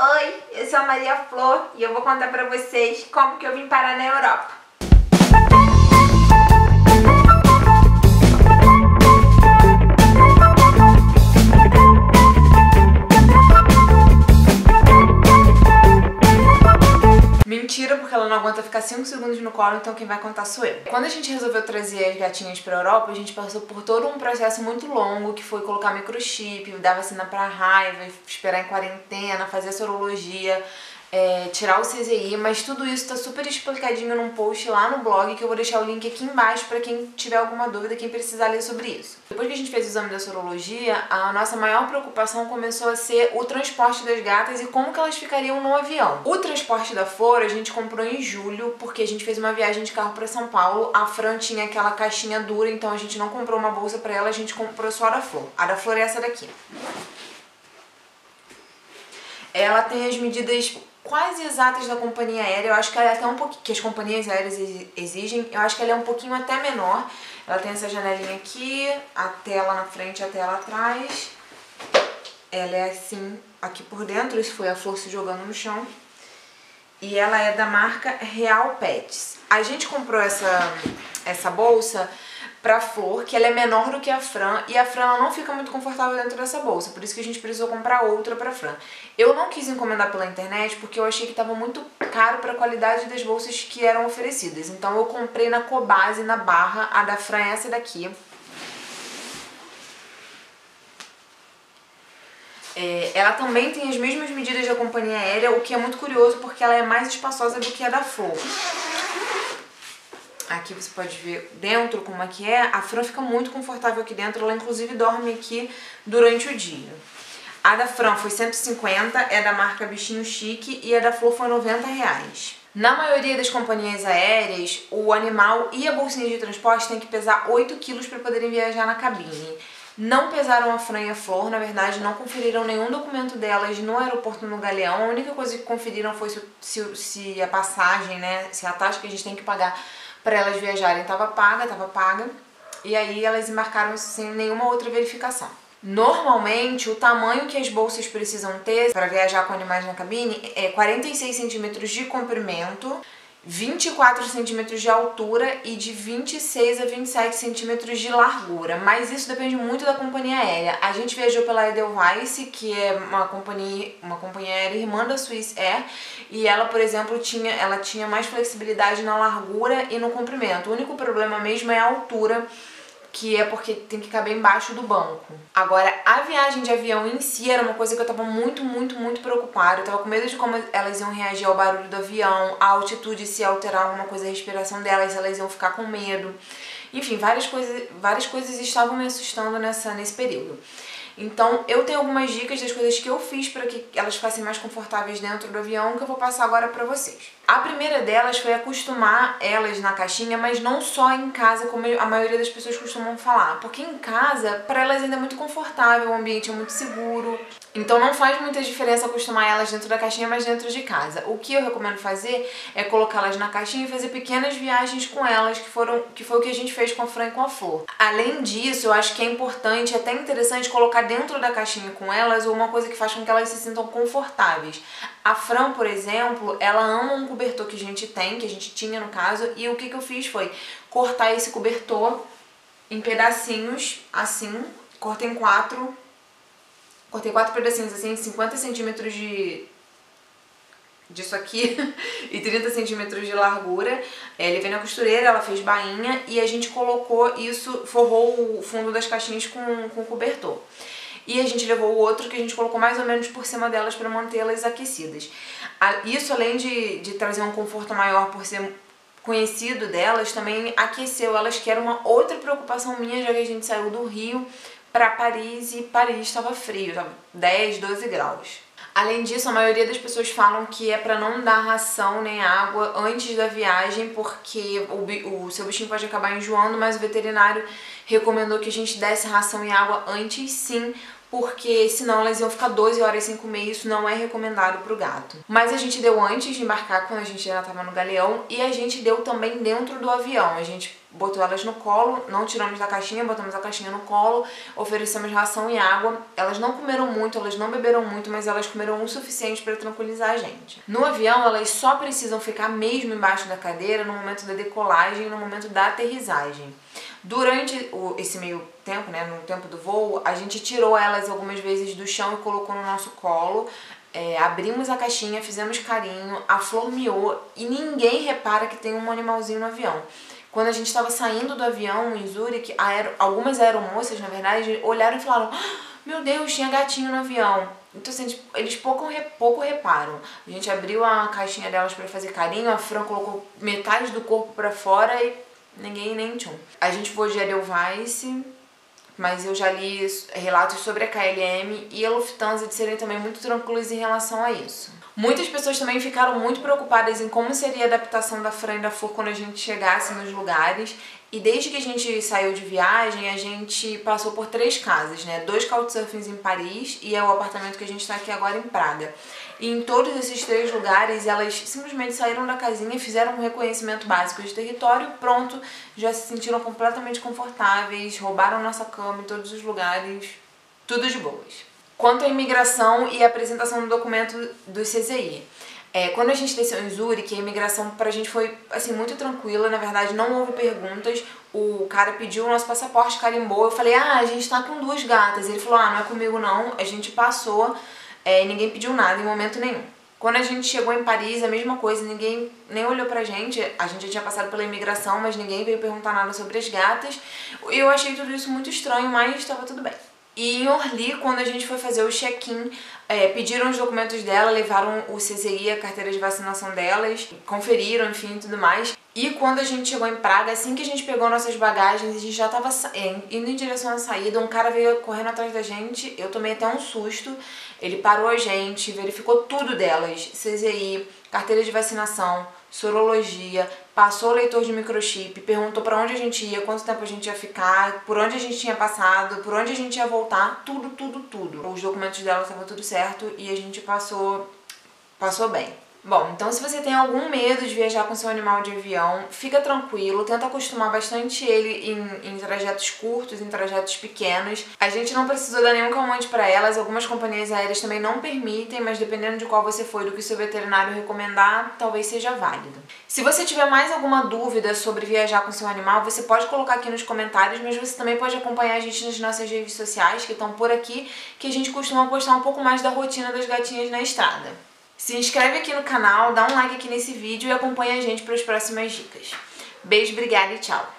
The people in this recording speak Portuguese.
Oi, eu sou a Maria Flor e eu vou contar pra vocês como que eu vim parar na Europa. Mentira, porque ela não aguenta ficar 5 segundos no colo, então quem vai contar sou eu. Quando a gente resolveu trazer as gatinhas pra Europa, a gente passou por todo um processo muito longo, que foi colocar microchip, dar vacina pra raiva, esperar em quarentena, fazer sorologia, tirar o CZI, mas tudo isso tá super explicadinho num post lá no blog, que eu vou deixar o link aqui embaixo pra quem tiver alguma dúvida, quem precisar ler sobre isso. Depois que a gente fez o exame da sorologia, a nossa maior preocupação começou a ser o transporte das gatas e como que elas ficariam no avião. O transporte da Flor a gente comprou em julho, porque a gente fez uma viagem de carro pra São Paulo. A Fran tinha aquela caixinha dura, então a gente não comprou uma bolsa pra ela, a gente comprou só a da Flor. A da Flor é essa daqui. Ela tem as medidas quase exatas da companhia aérea. Eu acho que ela é até um pouquinho, que as companhias aéreas exigem, eu acho que ela é um pouquinho até menor. Ela tem essa janelinha aqui, a tela na frente, a tela atrás. Ela é assim, aqui por dentro, isso foi a Flor se jogando no chão. E ela é da marca Real Pets. A gente comprou essa bolsa pra Flor, que ela é menor do que a Fran, e a Fran ela não fica muito confortável dentro dessa bolsa, por isso que a gente precisou comprar outra pra Fran. Eu não quis encomendar pela internet porque eu achei que tava muito caro pra qualidade das bolsas que eram oferecidas, então eu comprei na Cobase, na Barra. A da Fran é essa daqui. Ela também tem as mesmas medidas da companhia aérea, o que é muito curioso porque ela é mais espaçosa do que a da Flor. Aqui você pode ver dentro como é que é. A Fran fica muito confortável aqui dentro, ela inclusive dorme aqui durante o dia. A da Fran foi 150, é da marca Bichinho Chique, e a da Flor foi R$90. Na maioria das companhias aéreas, o animal e a bolsinha de transporte tem que pesar 8 quilos para poderem viajar na cabine. Não pesaram a Fran e a Flor, na verdade não conferiram nenhum documento delas no aeroporto no Galeão. A única coisa que conferiram foi se a passagem, né, se a taxa que a gente tem que pagar para elas viajarem estava paga, e aí elas embarcaram sem nenhuma outra verificação. Normalmente, o tamanho que as bolsas precisam ter para viajar com animais na cabine é 46 centímetros de comprimento, 24 centímetros de altura e de 26 a 27 centímetros de largura, mas isso depende muito da companhia aérea. A gente viajou pela Edelweiss, que é uma companhia aérea irmã da Swiss Air, e ela, por exemplo, tinha mais flexibilidade na largura e no comprimento. O único problema mesmo é a altura, que é porque tem que caber embaixo do banco. Agora, a viagem de avião em si era uma coisa que eu tava muito preocupada. Eu tava com medo de como elas iam reagir ao barulho do avião, a altitude, se alterar alguma coisa a respiração delas, se elas iam ficar com medo. Enfim, várias coisas estavam me assustando nesse período. Então, eu tenho algumas dicas das coisas que eu fiz para que elas ficassem mais confortáveis dentro do avião, que eu vou passar agora para vocês. A primeira delas foi acostumar elas na caixinha, mas não só em casa, como a maioria das pessoas costumam falar. Porque em casa, para elas ainda é muito confortável, o ambiente é muito seguro. Então não faz muita diferença acostumar elas dentro da caixinha, mas dentro de casa. O que eu recomendo fazer é colocá-las na caixinha e fazer pequenas viagens com elas, que foi o que a gente fez com a Fran e com a Flor. Além disso, eu acho que é importante, até interessante, colocar dentro da caixinha com elas uma coisa que faz com que elas se sintam confortáveis. A Fran, por exemplo, ela ama um cobertor que a gente tinha no caso, e o que eu fiz foi cortar esse cobertor em pedacinhos, assim, cortei 4 pedacinhos assim, 50 centímetros disso aqui e 30 centímetros de largura. Ele veio na costureira, ela fez bainha e a gente colocou isso, forrou o fundo das caixinhas com cobertor. E a gente levou o outro que a gente colocou mais ou menos por cima delas para mantê-las aquecidas. Isso, além de trazer um conforto maior por ser conhecido delas, também aqueceu elas, que era uma outra preocupação minha, já que a gente saiu do Rio para Paris e Paris estava frio, estava 10, 12 graus. Além disso, a maioria das pessoas falam que é para não dar ração nem água antes da viagem, porque o seu bichinho pode acabar enjoando, mas o veterinário recomendou que a gente desse ração e água antes, sim, porque senão elas iam ficar 12 horas sem comer, e isso não é recomendado pro gato. Mas a gente deu antes de embarcar, quando a gente já estava no Galeão, e a gente deu também dentro do avião. A gente botou elas no colo, não tiramos da caixinha, botamos a caixinha no colo, oferecemos ração e água. Elas não comeram muito, elas não beberam muito, mas elas comeram o suficiente para tranquilizar a gente. No avião, elas só precisam ficar mesmo embaixo da cadeira no momento da decolagem e no momento da aterrissagem. Durante esse meio tempo, né, no tempo do voo, a gente tirou elas algumas vezes do chão e colocou no nosso colo. Abrimos a caixinha, fizemos carinho, a Flor miou e ninguém repara que tem um animalzinho no avião. Quando a gente estava saindo do avião em Zurique, algumas aeromoças, na verdade, olharam e falaram: "Ah, meu Deus, tinha gatinho no avião." Então, assim, eles pouco reparam. A gente abriu a caixinha delas para fazer carinho, a Fran colocou metade do corpo para fora e ninguém nem tchum. A gente voou de Edelweiss, mas eu já li relatos sobre a KLM e a Lufthansa de serem também muito tranquilos em relação a isso. Muitas pessoas também ficaram muito preocupadas em como seria a adaptação da Fran e da Flor quando a gente chegasse nos lugares. E desde que a gente saiu de viagem, a gente passou por 3 casas, né? 2 couchsurfings em Paris e é o apartamento que a gente está aqui agora em Praga. E em todos esses 3 lugares, elas simplesmente saíram da casinha, fizeram um reconhecimento básico de território, pronto, já se sentiram completamente confortáveis, roubaram nossa cama em todos os lugares, tudo de boas. Quanto à imigração e a apresentação do documento do CZI. Quando a gente desceu em Zurique, a imigração pra gente foi assim, muito tranquila, na verdade não houve perguntas. O cara pediu o nosso passaporte, carimbou, eu falei: "Ah, a gente tá com 2 gatas." Ele falou: "Ah, não é comigo não." A gente passou, ninguém pediu nada em momento nenhum. Quando a gente chegou em Paris, a mesma coisa, ninguém nem olhou pra gente. A gente já tinha passado pela imigração, mas ninguém veio perguntar nada sobre as gatas. E eu achei tudo isso muito estranho, mas estava tudo bem. E em Orly, quando a gente foi fazer o check-in, pediram os documentos dela, levaram o CZI, a carteira de vacinação delas, conferiram, enfim, tudo mais. E quando a gente chegou em Praga, assim que a gente pegou nossas bagagens, a gente já tava indo em direção à saída, um cara veio correndo atrás da gente, eu tomei até um susto. Ele parou a gente, verificou tudo delas, CZI, carteira de vacinação, sorologia, passou o leitor de microchip, perguntou pra onde a gente ia, quanto tempo a gente ia ficar, por onde a gente tinha passado, por onde a gente ia voltar, tudo, tudo, tudo. Os documentos dela estavam tudo certo e a gente passou bem. Bom, então se você tem algum medo de viajar com seu animal de avião, fica tranquilo, tenta acostumar bastante ele em trajetos curtos, em trajetos pequenos. A gente não precisou dar nenhum calmante para elas, algumas companhias aéreas também não permitem, mas dependendo de qual você for e do que o seu veterinário recomendar, talvez seja válido. Se você tiver mais alguma dúvida sobre viajar com seu animal, você pode colocar aqui nos comentários, mas você também pode acompanhar a gente nas nossas redes sociais, que estão por aqui, que a gente costuma postar um pouco mais da rotina das gatinhas na estrada. Se inscreve aqui no canal, dá um like aqui nesse vídeo e acompanha a gente para as próximas dicas. Beijo, obrigada e tchau!